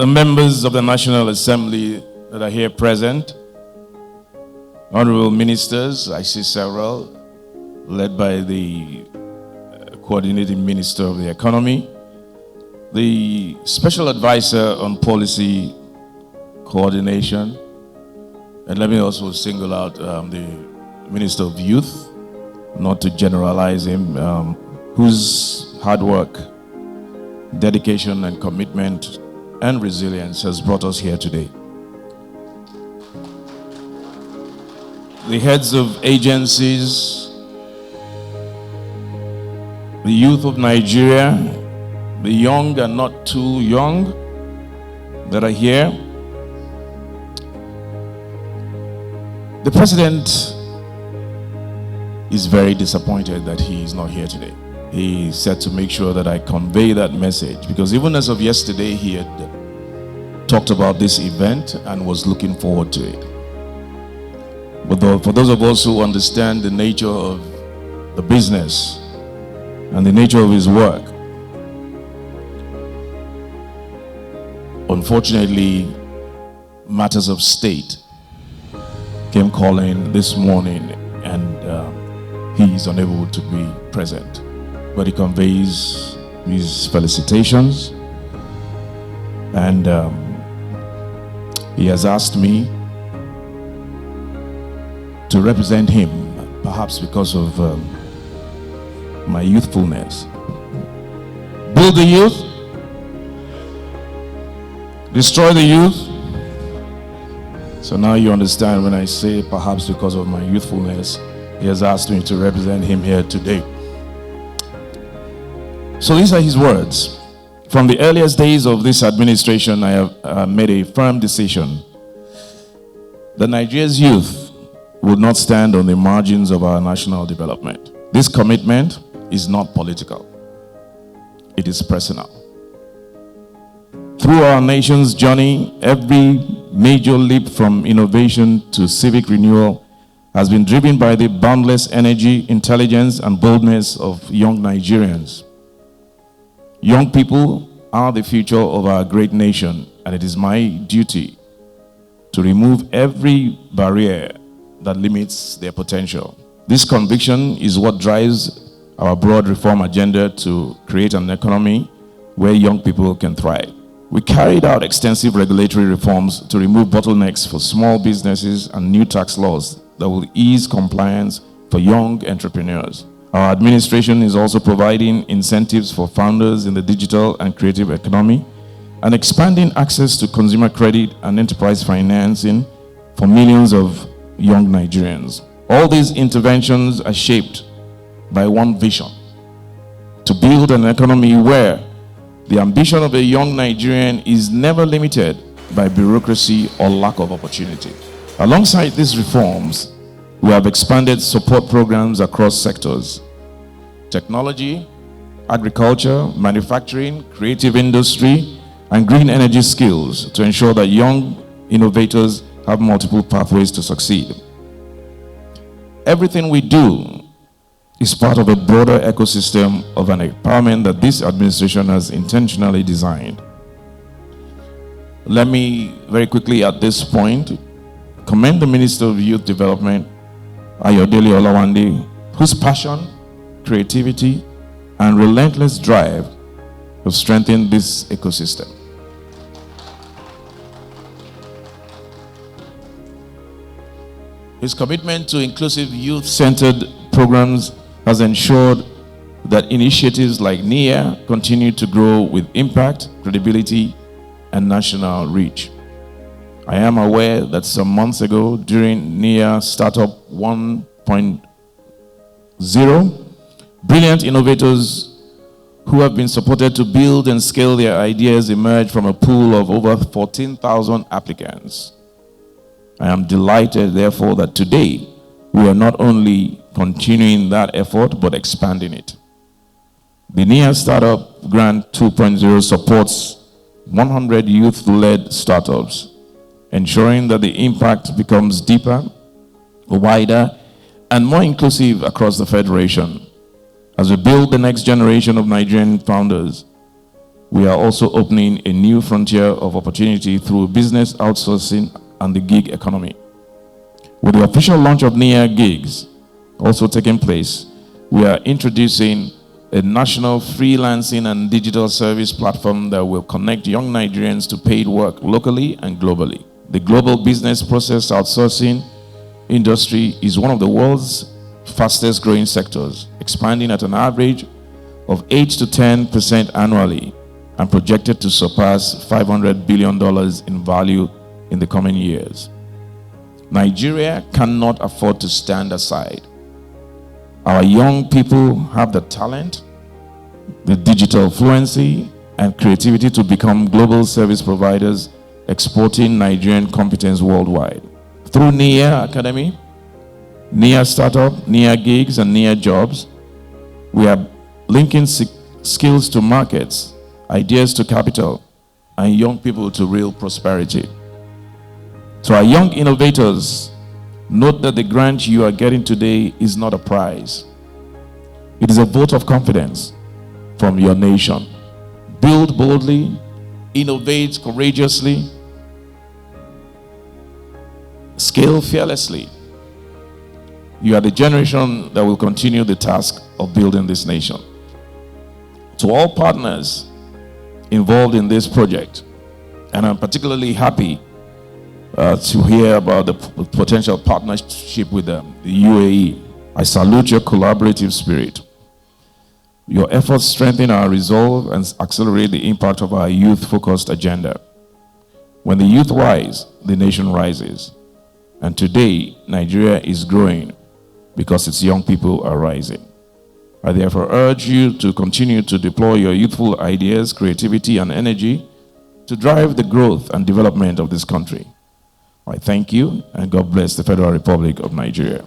the members of the National Assembly that are here present, honorable ministers, I see several, led by the coordinating minister of the economy, the special advisor on policy coordination, and let me also single out the minister of youth, not to generalize him, whose hard work, dedication and commitment and resilience has brought us here today. The heads of agencies, the youth of Nigeria, the young and not too young that are here. The president is very disappointed that he is not here today. He said to make sure that I convey that message, because even as of yesterday, he had talked about this event and was looking forward to it. But for those of us who understand the nature of the business and the nature of his work, unfortunately, matters of state came calling this morning, and he is unable to be present. But he conveys his felicitations, and he has asked me to represent him, perhaps because of my youthfulness. Build the youth, destroy the youth. So now you understand when I say perhaps because of my youthfulness, he has asked me to represent him here today. So these are his words. From the earliest days of this administration, I have made a firm decision that Nigeria's youth would not stand on the margins of our national development. This commitment is not political. It is personal. Through our nation's journey, every major leap from innovation to civic renewal has been driven by the boundless energy, intelligence, and boldness of young Nigerians. Young people are the future of our great nation, and it is my duty to remove every barrier that limits their potential. This conviction is what drives our broad reform agenda to create an economy where young people can thrive. We carried out extensive regulatory reforms to remove bottlenecks for small businesses and new tax laws that will ease compliance for young entrepreneurs. Our administration is also providing incentives for founders in the digital and creative economy and expanding access to consumer credit and enterprise financing for millions of young Nigerians. All these interventions are shaped by one vision: to build an economy where the ambition of a young Nigerian is never limited by bureaucracy or lack of opportunity. Alongside these reforms, we have expanded support programs across sectors: technology, agriculture, manufacturing, creative industry, and green energy skills, to ensure that young innovators have multiple pathways to succeed. Everything we do is part of a broader ecosystem of an empowerment that this administration has intentionally designed. Let me very quickly at this point commend the Minister of Youth Development, Ayodele Olawande, whose passion, creativity, and relentless drive have strengthened this ecosystem. His commitment to inclusive youth-centered programs has ensured that initiatives like NIYA continue to grow with impact, credibility, and national reach. I am aware that some months ago, during NIYA Startup 1.0, brilliant innovators who have been supported to build and scale their ideas emerged from a pool of over 14,000 applicants. I am delighted, therefore, that today we are not only continuing that effort, but expanding it. The NIYA Startup Grant 2.0 supports 100 youth-led startups, ensuring that the impact becomes deeper, wider, and more inclusive across the Federation. As we build the next generation of Nigerian founders, we are also opening a new frontier of opportunity through business outsourcing and the gig economy. With the official launch of NIA Gigs also taking place, we are introducing a national freelancing and digital service platform that will connect young Nigerians to paid work locally and globally. The global business process outsourcing industry is one of the world's fastest growing sectors, expanding at an average of 8 to 10% annually and projected to surpass $500 billion in value in the coming years. Nigeria cannot afford to stand aside. Our young people have the talent, the digital fluency, and creativity to become global service providers, exporting Nigerian competence worldwide. Through NIA Academy, NIA Startup, NIA Gigs, and NIA Jobs, we are linking skills to markets, ideas to capital, and young people to real prosperity. To our young innovators, note that the grant you are getting today is not a prize. It is a vote of confidence from your nation. Build boldly, innovate courageously, scale fearlessly. You are the generation that will continue the task of building this nation. To all partners involved in this project, and I'm particularly happy to hear about the potential partnership with the UAE. I salute your collaborative spirit. Your efforts strengthen our resolve and accelerate the impact of our youth-focused agenda. When the youth rise, the nation rises. And today, Nigeria is growing because its young people are rising. I therefore urge you to continue to deploy your youthful ideas, creativity, and energy to drive the growth and development of this country. I thank you, and God bless the Federal Republic of Nigeria.